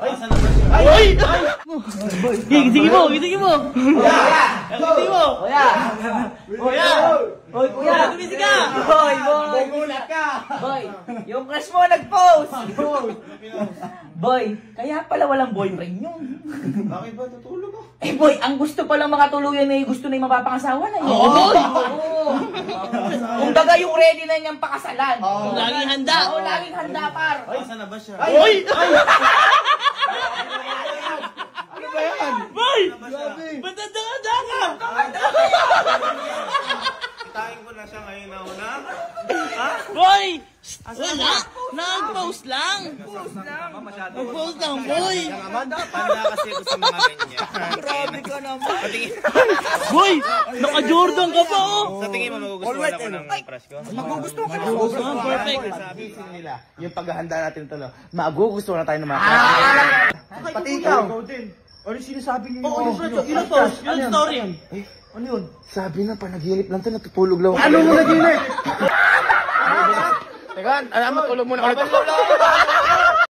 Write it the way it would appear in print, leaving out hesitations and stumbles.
Ay, sana ba siya? Ay! Gisingin mo, gisingin mo. Kuya! Gisingin mo! Kuya! Kuya! Hoy, kuya! Gumising ka! Boy, boy! Gugulat ka! Boy, yung crush mo nag-post! Boy, kaya pala walang boyfriend yun. Bakit ba? Tutulog ako. Eh boy, ang gusto palang makatuluyan na gusto na yung mapapangasawa na yun. Oo, boy! Oo. Kung baga yung ready na niyang pakasalan. Kung laging handa. Oo, laging handa, par. Ay, sana ba siya? Uy! Ano ba yan? Boy! Grabe! Ba't nandang-handa ka? Tayin ko na siya ngayon na una. Boy! Wala! Nag-post lang! Nag-post lang, boy! Panda kasi ako sa mga ganyan. Grabe ka naman. Boy! Naka-Jordan ka pa, oh! Sa tingin mo, magugustuhan ako ng crush ko? Magugustuhan ka na. Magugustuhan, perfect. Sabi nila, yung paghahanda natin ito, magugustuhan na tayo ng mga crush. Pati ikaw. Ano yung sinasabi niyo? Oo, yun post, yun story. Ano yun? Sabi na, panaginip lang ito, natutulog lang. Ano mo naginip? Teka, matulog muna ulit.